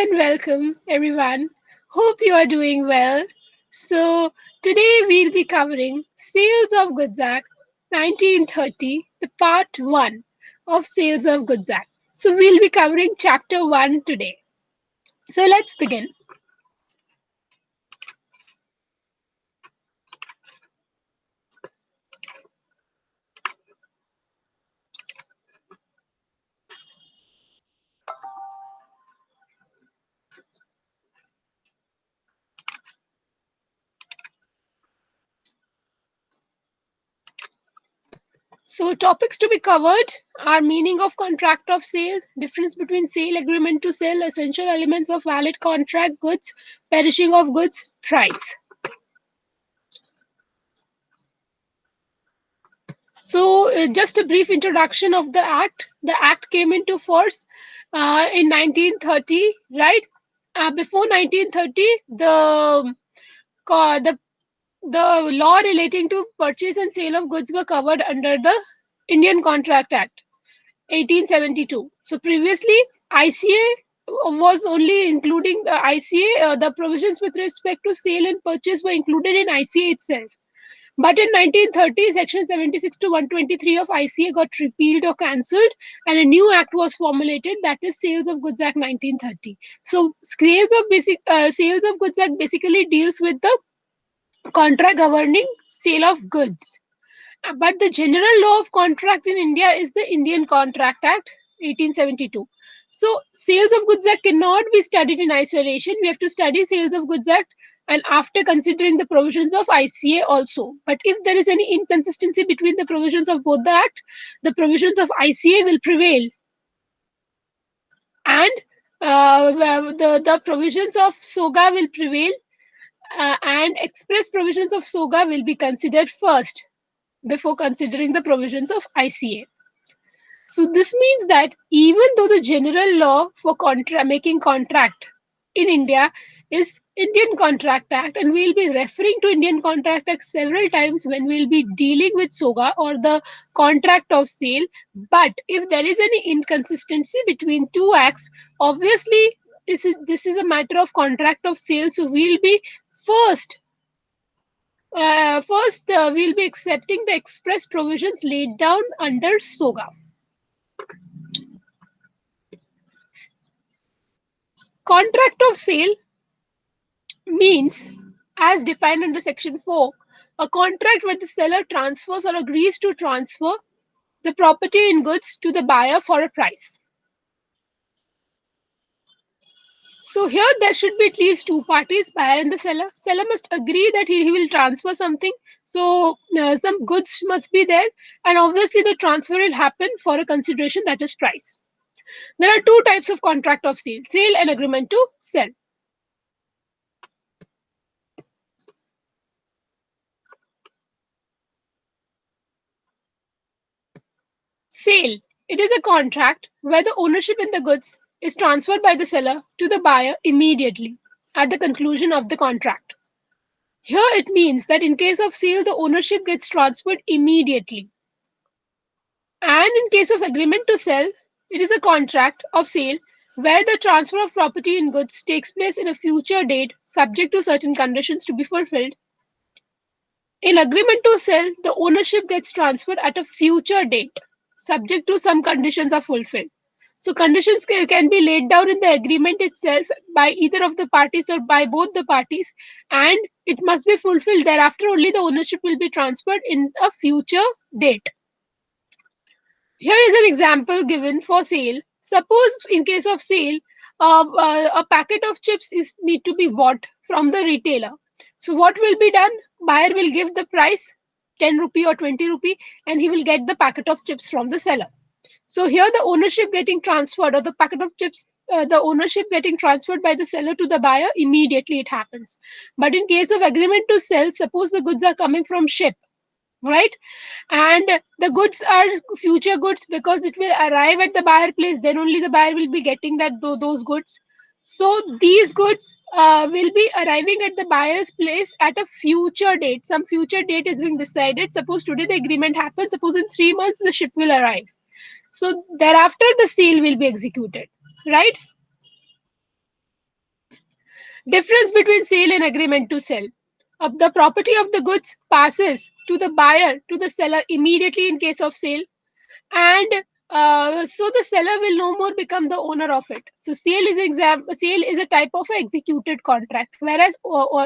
and welcome everyone. Hope you are doing well. So, today we'll be covering Sales of Goods Act 1930, the part 1 of Sales of Goods Act. So, we'll be covering chapter 1 today. So, let's begin. So, topics to be covered are meaning of contract of sale, difference between sale agreement to sell, essential elements of valid contract, goods, perishing of goods, price. So, just a brief introduction of the act. The act came into force in 1930, right? Before 1930, co- the the law relating to purchase and sale of goods were covered under the Indian Contract Act, 1872. So previously, ICA was only including the ICA. The provisions with respect to sale and purchase were included in ICA itself. But in 1930, Section 76 to 123 of ICA got repealed or cancelled, and a new act was formulated, that is Sales of Goods Act 1930. So, Sales of Goods Act basically deals with the contract governing sale of goods. But the general law of contract in India is the Indian Contract Act 1872. So, Sales of Goods Act cannot be studied in isolation. We have to study Sales of Goods Act and after considering the provisions of ICA also. But if there is any inconsistency between the provisions of both the Act, the provisions of ICA will prevail. And the provisions of SOGA will prevail, and express provisions of SOGA will be considered first before considering the provisions of ICA. So this means that even though the general law for making contract in India is Indian Contract Act, and we'll be referring to Indian Contract Act several times when we'll be dealing with SOGA or the contract of sale. But if there is any inconsistency between two acts, obviously this is a matter of contract of sale. So we'll be first we'll be accepting the express provisions laid down under SOGA. Contract of sale means, as defined under Section 4, a contract where the seller transfers or agrees to transfer the property in goods to the buyer for a price. So here there should be at least two parties, buyer and the seller. Seller must agree that he will transfer something. So some goods must be there, and obviously the transfer will happen for a consideration, that is price. There are two types of contract of sale: sale and agreement to sell. Sale. It is a contract where the ownership in the goods is transferred by the seller to the buyer immediately at the conclusion of the contract. Here it means that in case of sale, the ownership gets transferred immediately. And in case of agreement to sell, it is a contract of sale where the transfer of property in goods takes place in a future date subject to certain conditions to be fulfilled. In agreement to sell, the ownership gets transferred at a future date, subject to some conditions are fulfilled. So conditions can be laid down in the agreement itself by either of the parties or by both the parties, and it must be fulfilled. Thereafter, only the ownership will be transferred in a future date. Here is an example given for sale. Suppose in case of sale, a packet of chips is need to be bought from the retailer. So what will be done? Buyer will give the price 10 rupee or 20 rupee, and he will get the packet of chips from the seller. So here the ownership getting transferred, or the packet of chips, the ownership getting transferred by the seller to the buyer, immediately it happens. But in case of agreement to sell, suppose the goods are coming from ship, right? And the goods are future goods because it will arrive at the buyer place, then only the buyer will be getting those goods. So these goods will be arriving at the buyer's place at a future date. Some future date is being decided. Suppose today the agreement happens, suppose in 3 months the ship will arrive. So thereafter the sale will be executed, right? Difference between sale and agreement to sell. The property of the goods passes to the buyer to the seller immediately in case of sale, and so the seller will no more become the owner of it. So sale is a type of a executed contract, whereas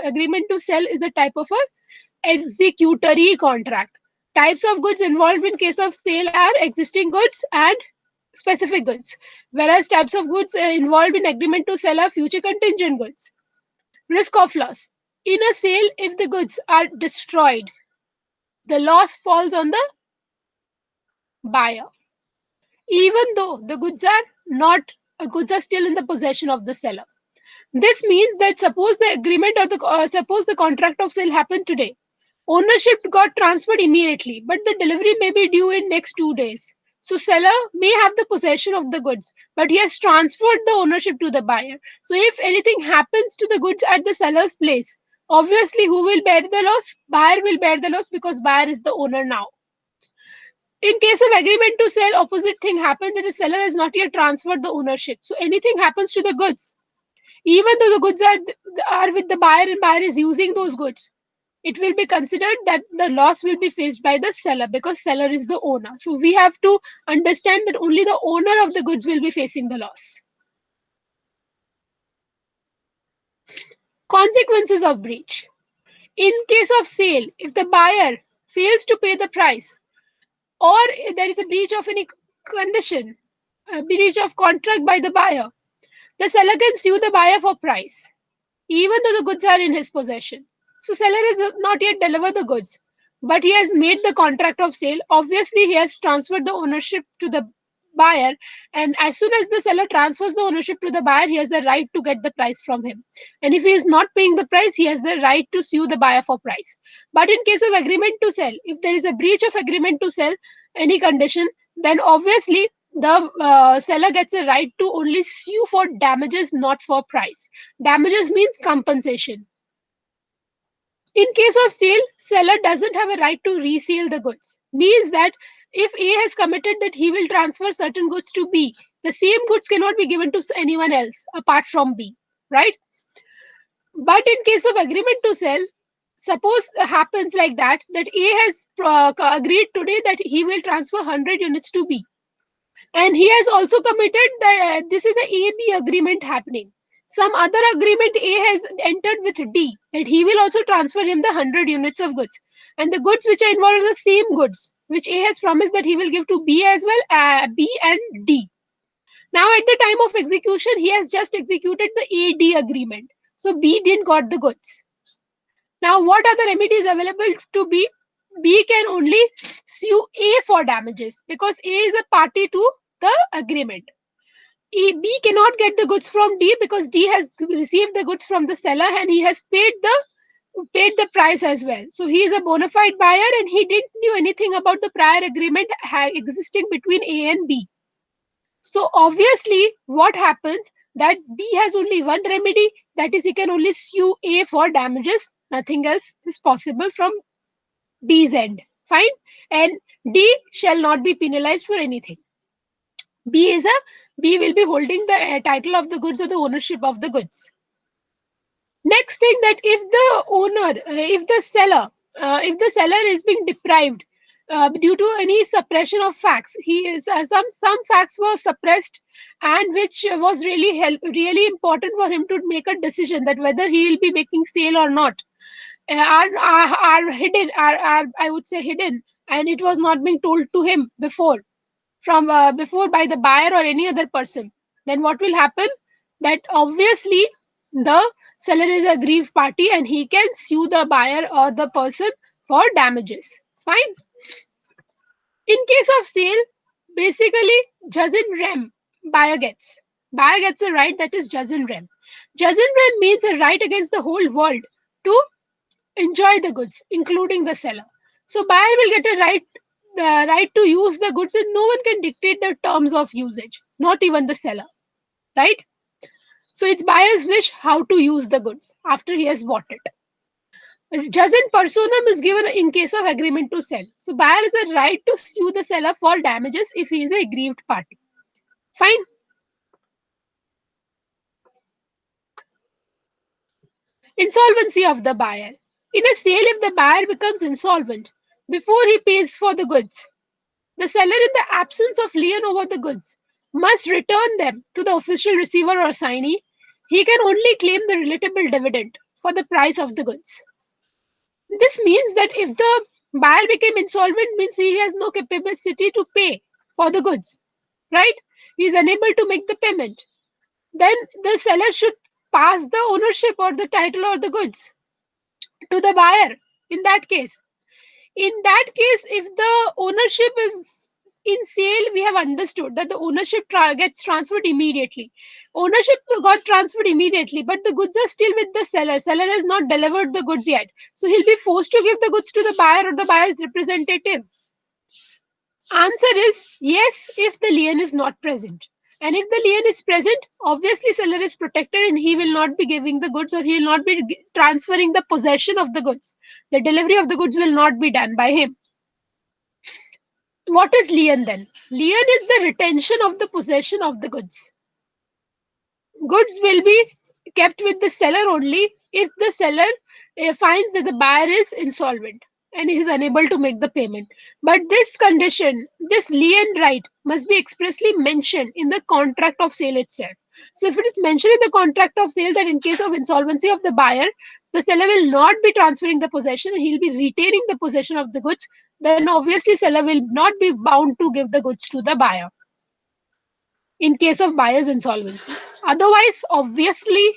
agreement to sell is a type of a executory contract. Types of goods involved in case of sale are existing goods and specific goods, whereas types of goods involved in agreement to sell are future contingent goods. Risk of loss. In a sale, if the goods are destroyed, the loss falls on the buyer, even though the goods are still in the possession of the seller. This means that suppose the agreement or suppose the contract of sale happened today, ownership got transferred immediately, but the delivery may be due in next 2 days. So seller may have the possession of the goods, but he has transferred the ownership to the buyer. So if anything happens to the goods at the seller's place, obviously who will bear the loss? Buyer will bear the loss because buyer is the owner now. In case of agreement to sell, opposite thing happens that the seller has not yet transferred the ownership. So anything happens to the goods, even though the goods are with the buyer and buyer is using those goods, it will be considered that the loss will be faced by the seller because seller is the owner. So we have to understand that only the owner of the goods will be facing the loss. Consequences of breach. In case of sale, if the buyer fails to pay the price or there is a breach of any condition, a breach of contract by the buyer, the seller can sue the buyer for price, even though the goods are in his possession. So seller has not yet delivered the goods, but he has made the contract of sale. Obviously, he has transferred the ownership to the buyer, and as soon as the seller transfers the ownership to the buyer, he has the right to get the price from him. And if he is not paying the price, he has the right to sue the buyer for price. But in case of agreement to sell, if there is a breach of agreement to sell any condition, then obviously the seller gets a right to only sue for damages, not for price. Damages means compensation. In case of sale, seller doesn't have a right to resale the goods. Means that if A has committed that he will transfer certain goods to B, the same goods cannot be given to anyone else apart from B, right? But in case of agreement to sell, suppose happens like that A has agreed today that he will transfer 100 units to B, and he has also committed that this is the AB agreement happening. Some other agreement A has entered with D that he will also transfer him the 100 units of goods. And the goods which are involved are the same goods which A has promised that he will give to B as well, B and D. Now, at the time of execution, he has just executed the AD agreement. So B didn't got the goods. Now, what are the remedies available to B? B can only sue A for damages because A is a party to the agreement. B cannot get the goods from D because D has received the goods from the seller and he has paid the price as well. So he is a bona fide buyer and he didn't knew anything about the prior agreement existing between A and B. So obviously, what happens that B has only one remedy, that is, he can only sue A for damages. Nothing else is possible from B's end. Fine, and D shall not be penalized for anything. B will be holding the title of the goods or the ownership of the goods. Next thing, that if the seller is being deprived due to any suppression of facts, he is some facts were suppressed, and which was really important for him to make a decision that whether he will be making sale or not, are hidden, are I would say hidden, and it was not being told to him before by the buyer or any other person. Then what will happen, that obviously the seller is a aggrieved party and he can sue the buyer or the person for damages. Fine. In case of sale, basically judge in rem buyer gets a right, that is judge in rem. Judge in rem means a right against the whole world to enjoy the goods, including the seller. So buyer will get the right to use the goods, and no one can dictate the terms of usage, not even the seller, right? So it's buyer's wish how to use the goods after he has bought it. Judge in personam is given in case of agreement to sell. So buyer has a right to sue the seller for damages if he is a aggrieved party. Fine. Insolvency of the buyer. In a sale, if the buyer becomes insolvent before he pays for the goods, the seller, in the absence of lien over the goods, must return them to the official receiver or assignee. He can only claim the relatable dividend for the price of the goods. This means that if the buyer became insolvent, means he has no capacity to pay for the goods, right? He is unable to make the payment. Then the seller should pass the ownership or the title or the goods to the buyer. In that case, if the ownership is in sale, we have understood that the ownership gets transferred immediately. Ownership got transferred immediately, but the goods are still with the seller. Seller has not delivered the goods yet, so he'll be forced to give the goods to the buyer or the buyer's representative. Answer is yes, if the lien is not present. And if the lien is present, obviously seller is protected and he will not be giving the goods, or he will not be transferring the possession of the goods. The delivery of the goods will not be done by him. What is lien then? Lien is the retention of the possession of the goods. Goods will be kept with the seller only if the seller finds that the buyer is insolvent and is unable to make the payment. But this condition, this lien right, must be expressly mentioned in the contract of sale itself. So, if it is mentioned in the contract of sale that in case of insolvency of the buyer, the seller will not be transferring the possession, he'll be retaining the possession of the goods, then obviously seller will not be bound to give the goods to the buyer in case of buyer's insolvency. Otherwise, obviously,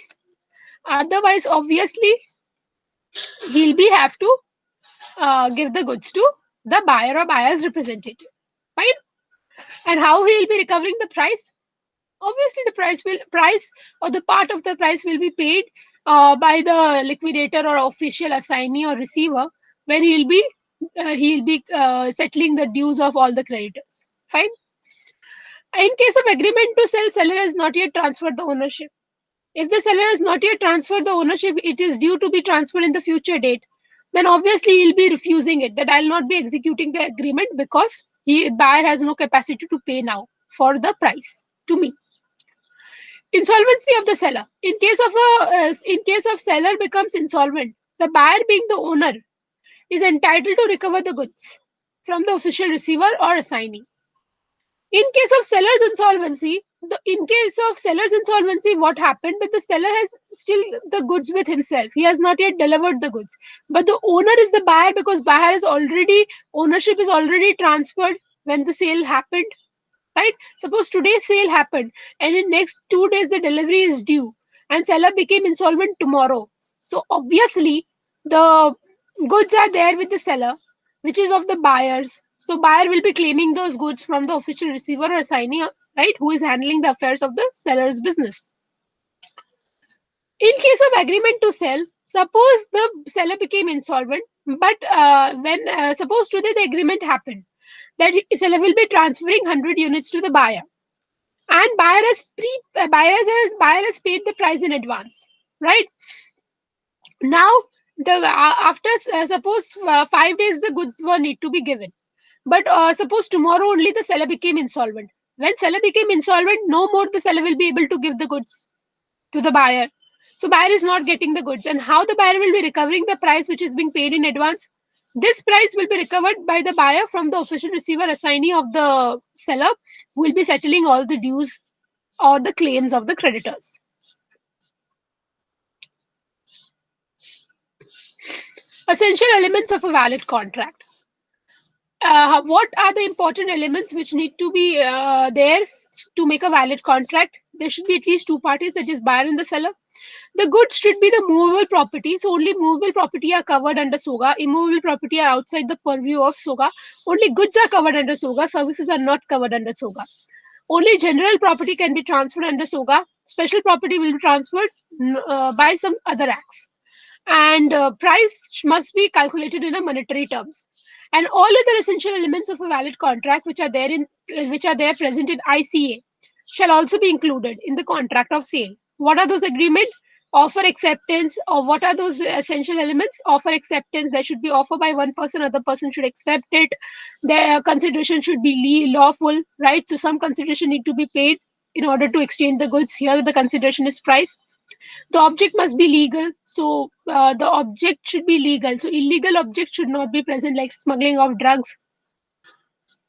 he'll be have to give the goods to the buyer or buyer's representative. Fine. And how he'll be recovering the price? Obviously, the price or the part of the price will be paid by the liquidator or official assignee or receiver when he'll be settling the dues of all the creditors. Fine. In case of agreement to sell, seller has not yet transferred the ownership. If the seller has not yet transferred the ownership, it is due to be transferred in the future date. Then obviously he'll be refusing it. That I'll not be executing the agreement because he buyer has no capacity to pay now for the price to me. Insolvency of the seller. In case of seller becomes insolvent, the buyer being the owner is entitled to recover the goods from the official receiver or assignee. In case of seller's insolvency, what happened that the seller has still the goods with himself. He has not yet delivered the goods, but the owner is the buyer because buyer is already ownership is already transferred when the sale happened. Right? Suppose today sale happened, and in next 2 days the delivery is due, and seller became insolvent tomorrow. So obviously the goods are there with the seller, which is of the buyers. So buyer will be claiming those goods from the official receiver or assignee, right, who is handling the affairs of the seller's business. In case of agreement to sell, suppose the seller became insolvent, but when suppose today the agreement happened that seller will be transferring 100 units to the buyer, and buyer has paid the price in advance, right? Now the after suppose 5 days the goods were need to be given, but suppose tomorrow only the seller became insolvent. When seller became insolvent, no more the seller will be able to give the goods to the buyer. So buyer is not getting the goods, and how the buyer will be recovering the price which is being paid in advance? This price will be recovered by the buyer from the official receiver assignee of the seller, who will be settling all the dues or the claims of the creditors. Essential elements of a valid contract. What are the important elements which need to be there to make a valid contract? There should be at least two parties, that is buyer and the seller. The goods should be the movable property, so only movable property are covered under SOGA. Immovable property are outside the purview of SOGA. Only goods are covered under SOGA. Services are not covered under SOGA. Only general property can be transferred under SOGA. Special property will be transferred by some other acts. And price must be calculated in a monetary terms. And all other essential elements of a valid contract which are there present in ICA shall also be included in the contract of sale. What are those agreements? Offer acceptance, or what are those essential elements? Offer acceptance, there should be offer by one person, other person should accept it. The consideration should be lawful, right? So some consideration need to be paid in order to exchange the goods. Here the consideration is price. The object must be legal, so the object should be legal. So illegal objects should not be present, like smuggling of drugs.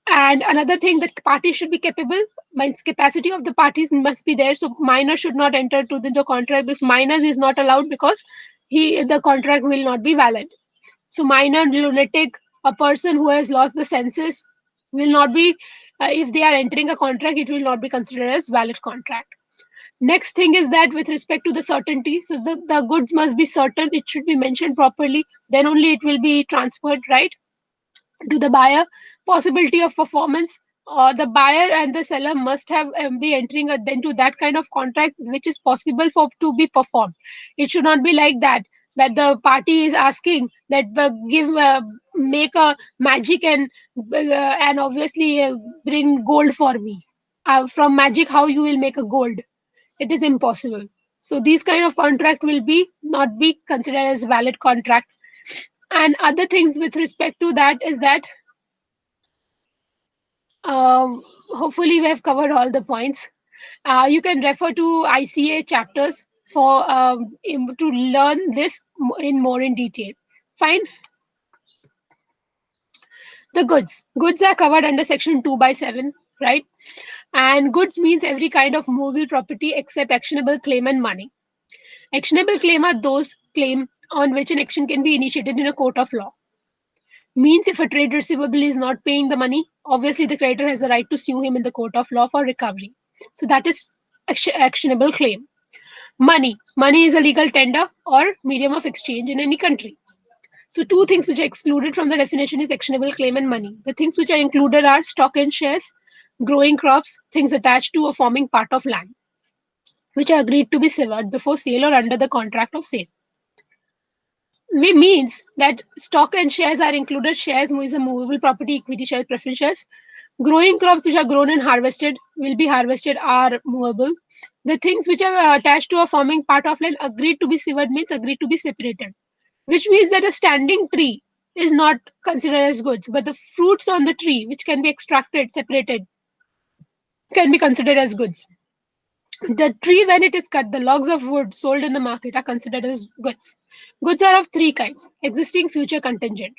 And another thing, that parties should be capable, means capacity of the parties must be there. So minor should not enter to the contract. If minors is not allowed, because the contract will not be valid. So minor, lunatic, a person who has lost the senses will not be, if they are entering a contract, it will not be considered as valid contract. Next thing is that with respect to the certainty, so the goods must be certain, it should be mentioned properly, then only it will be transferred, right, to the buyer. Possibility of performance, the buyer and the seller must have be entering then to that kind of contract which is possible for to be performed. It should not be like that, that the party is asking that give make a magic and obviously bring gold for me. From magic, how you will make a gold? It is impossible. So these kind of contract will be not be considered as valid contract. And other things with respect to that is that, hopefully, we have covered all the points. You can refer to ICA chapters for to learn this in more in detail. Fine. The goods. Goods are covered under section 2 by 7, right? And goods means every kind of movable property except actionable claim and money. Actionable claim are those claim on which an action can be initiated in a court of law. Means if a trade receivable is not paying the money, obviously the creditor has a right to sue him in the court of law for recovery. So that is actionable claim. Money. Money is a legal tender or medium of exchange in any country. So two things which are excluded from the definition is actionable claim and money. The things which are included are stock and shares, growing crops, things attached to or forming part of land, which are agreed to be severed before sale or under the contract of sale. We means that stock and shares are included. Shares is a movable property, equity shares, preference shares. Growing crops which are grown and harvested will be harvested are movable. The things which are attached to or forming part of land agreed to be severed means agreed to be separated, which means that a standing tree is not considered as goods, but the fruits on the tree which can be extracted, separated, can be considered as goods. The tree, when it is cut, the logs of wood sold in the market are considered as goods. Goods are of three kinds: existing, future, contingent.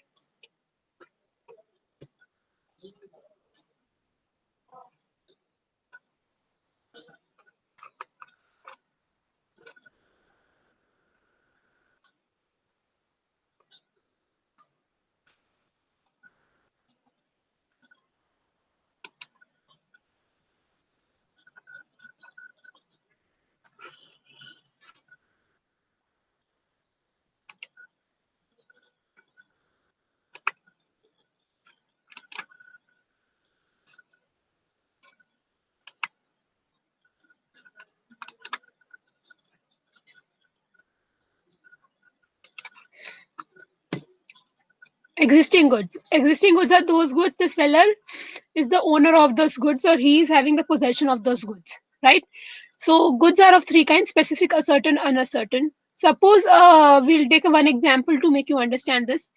Existing goods. Existing goods are those goods the seller is the owner of those goods, or he is having the possession of those goods, right? So goods are of three kinds: specific, uncertain, uncertain. Suppose we'll take one example to make you understand this.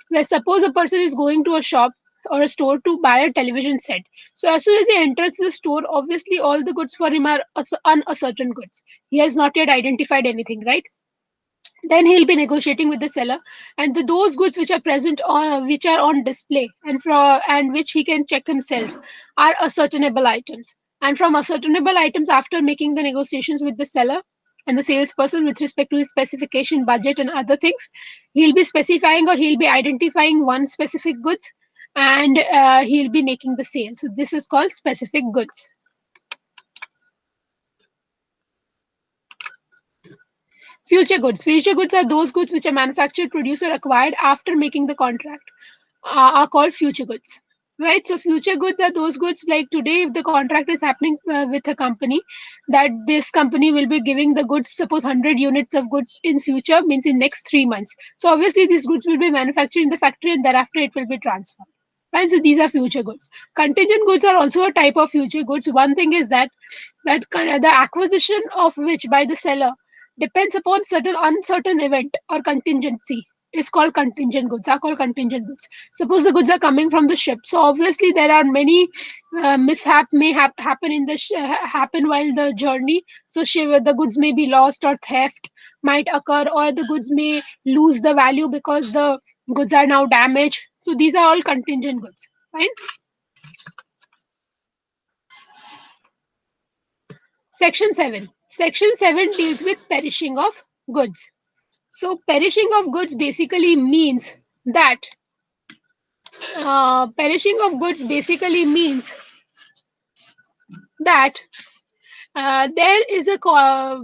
Where suppose a person is going to a shop or a store to buy a television set. So as soon as he enters the store, obviously all the goods for him are uncertain goods. He has not yet identified anything, right? Then he'll be negotiating with the seller, and those goods which are present on which are on display and which he can check himself are ascertainable items. And from ascertainable items, after making the negotiations with the seller and the salesperson with respect to his specification, budget, and other things, he'll be specifying or he'll be identifying one specific goods, and he'll be making the sale. So this is called specific goods. Future goods. Future goods are those goods which are manufactured, produced, or acquired after making the contract, are called future goods. Right? So, future goods are those goods like today, if the contract is happening with a company, that this company will be giving the goods, suppose 100 units of goods in future, means in next 3 months. So, obviously, these goods will be manufactured in the factory and thereafter it will be transferred. Right? So, these are future goods. Contingent goods are also a type of future goods. One thing is that the acquisition of which by the seller depends upon certain uncertain event or contingency. is called contingent goods, are called contingent goods. Suppose the goods are coming from the ship, so obviously there are many mishap may happen in the happen while the journey. So the goods may be lost or theft might occur, or the goods may lose the value because the goods are now damaged. So these are all contingent goods. Fine. Section 7. Section 7 deals with perishing of goods. So perishing of goods basically means that perishing of goods basically means that there is a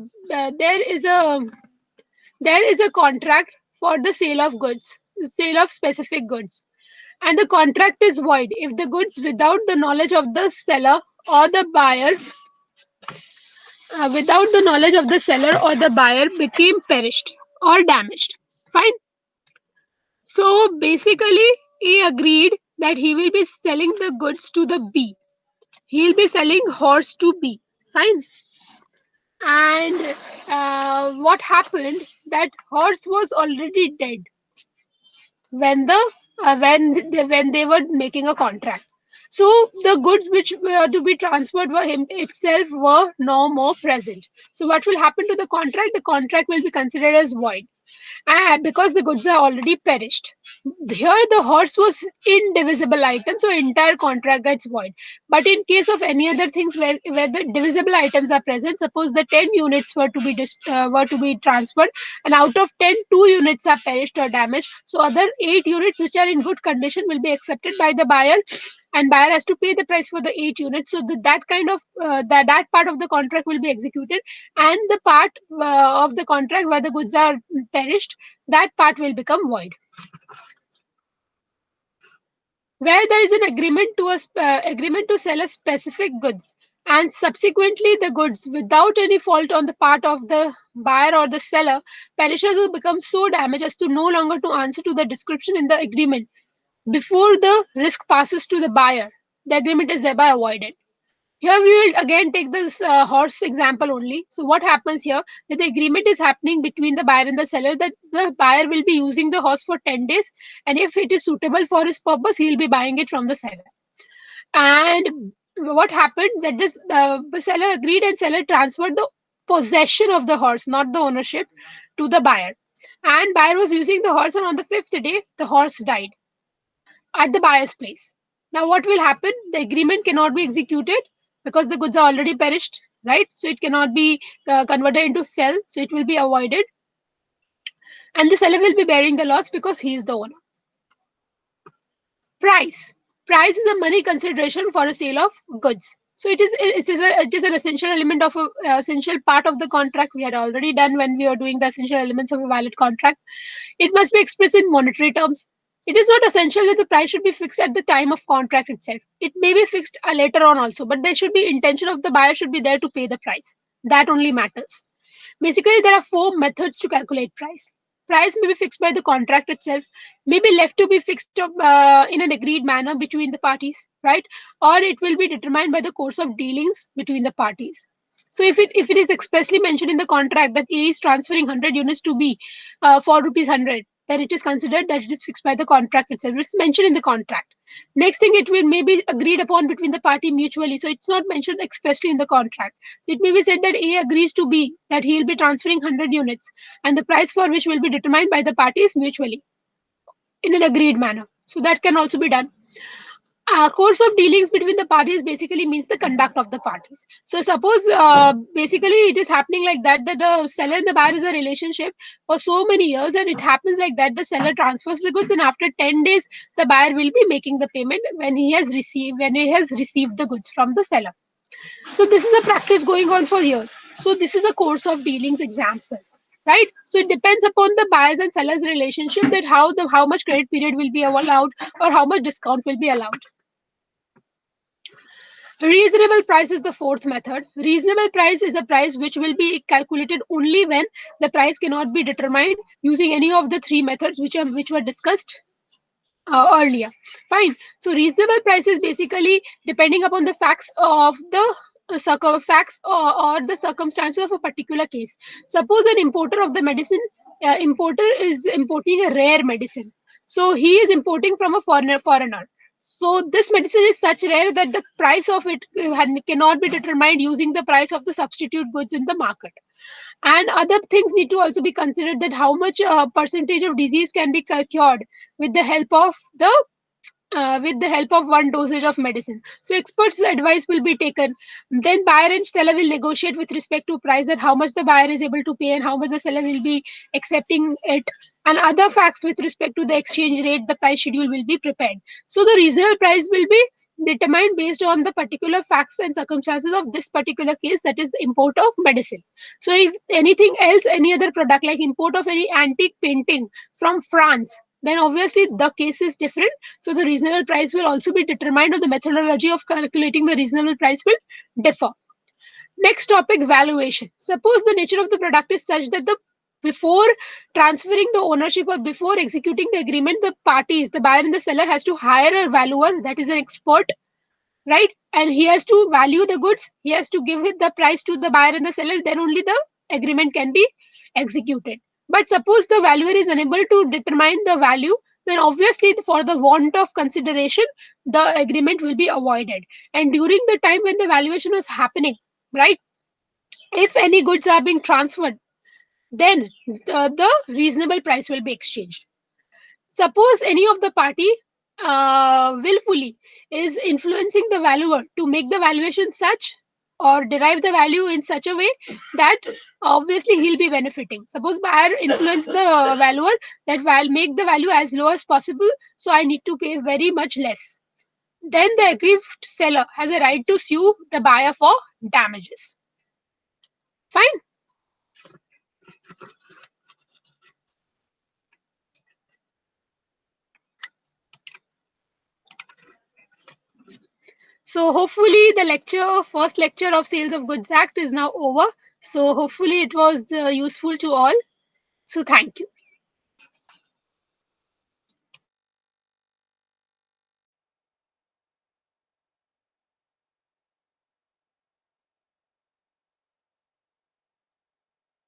there is a contract for the sale of goods, sale of specific goods, and the contract is void if the goods without the knowledge of the seller or the buyer without the knowledge of the seller or the buyer became perished or damaged. Fine. So basically, A agreed that he will be selling the goods to the B. He'll be selling horse to B. Fine. And what happened? That horse was already dead when when they were making a contract. So the goods which were to be transferred were him itself were no more present. So what will happen to the contract? The contract will be considered as void, because the goods are already perished. Here, the horse was indivisible item, so entire contract gets void. But in case of any other things where the divisible items are present, suppose the 10 units were to be transferred, and out of 10, 2 units are perished or damaged. So other 8 units which are in good condition will be accepted by the buyer, and buyer has to pay the price for the 8 units. So that kind of that part of the contract will be executed, and the part of the contract where the goods are perished, that part will become void. Where there is an agreement to sell a specific goods, and subsequently the goods without any fault on the part of the buyer or the seller perishes will become so damaged as to no longer to answer to the description in the agreement before the risk passes to the buyer, the agreement is thereby avoided. Here we will again take this horse example only. So what happens here, that the agreement is happening between the buyer and the seller, that the buyer will be using the horse for 10 days, and if it is suitable for his purpose, he will be buying it from the seller. And what happened, that this the seller agreed, and seller transferred the possession of the horse, not the ownership, to the buyer. And buyer was using the horse, and on the fifth day, the horse died at the buyer's place. Now, what will happen? The agreement cannot be executed because the goods are already perished, right? So it cannot be converted into sell, so it will be avoided, and the seller will be bearing the loss because he is the owner. Price. Price is a money consideration for a sale of goods. So it is an essential element of a essential part of the contract. We had already done when we were doing the essential elements of a valid contract. It must be expressed in monetary terms. It is not essential that the price should be fixed at the time of contract itself. It may be fixed later on also, but there should be intention of the buyer should be there to pay the price. That only matters. Basically, there are four methods to calculate price. Price may be fixed by the contract itself, may be left to be fixed in an agreed manner between the parties, right? Or it will be determined by the course of dealings between the parties. So if it is expressly mentioned in the contract that A is transferring 100 units to B for rupees 100, then it is considered that it is fixed by the contract itself. It's mentioned in the contract. Next thing, it will may be agreed upon between the party mutually. So it's not mentioned expressly in the contract. So it may be said that A agrees to B that he will be transferring 100 units, and the price for which will be determined by the parties mutually in an agreed manner. So that can also be done. Course of dealings between the parties basically means the conduct of the parties. So suppose basically it is happening like that the seller and the buyer is a relationship for so many years, and it happens like that the seller transfers the goods, and after 10 days the buyer will be making the payment when he has received the goods from the seller. So this is a practice going on for years. So this is a course of dealings example, right? So it depends upon the buyers and sellers relationship that how much credit period will be allowed or how much discount will be allowed. Reasonable price is the fourth method. Reasonable price is a price which will be calculated only when the price cannot be determined using any of the three methods which were discussed earlier. Fine. So reasonable price is basically depending upon the facts of the facts or the circumstances of a particular case. Suppose an importer of the medicine importer is importing a rare medicine. So he is importing from a foreigner. So this medicine is such rare that the price of it cannot be determined using the price of the substitute goods in the market. And other things need to also be considered, that how much percentage of disease can be cured with the help of one dosage of medicine. So experts' advice will be taken. Then buyer and seller will negotiate with respect to price, that how much the buyer is able to pay and how much the seller will be accepting it. And other facts with respect to the exchange rate, the price schedule will be prepared. So the reasonable price will be determined based on the particular facts and circumstances of this particular case, that is the import of medicine. So if anything else, any other product like import of any antique painting from France, then obviously the case is different. So the reasonable price will also be determined, or the methodology of calculating the reasonable price will differ. Next topic, valuation. Suppose the nature of the product is such that the before transferring the ownership or before executing the agreement, the parties, the buyer and the seller, has to hire a valuer, that is an expert, right? And he has to value the goods. He has to give it the price to the buyer and the seller. Then only the agreement can be executed. But suppose the valuer is unable to determine the value, then obviously for the want of consideration, the agreement will be avoided. And during the time when the valuation is happening, right? If any goods are being transferred, then the reasonable price will be exchanged. Suppose any of the party willfully is influencing the valuer to make the valuation such, or derive the value in such a way that obviously he'll be benefiting. Suppose buyer influence the valuer that will make the value as low as possible, so I need to pay very much less. Then the aggrieved seller has a right to sue the buyer for damages. Fine. So hopefully the first lecture of Sales of Goods Act is now over. So hopefully it was useful to all. So thank you.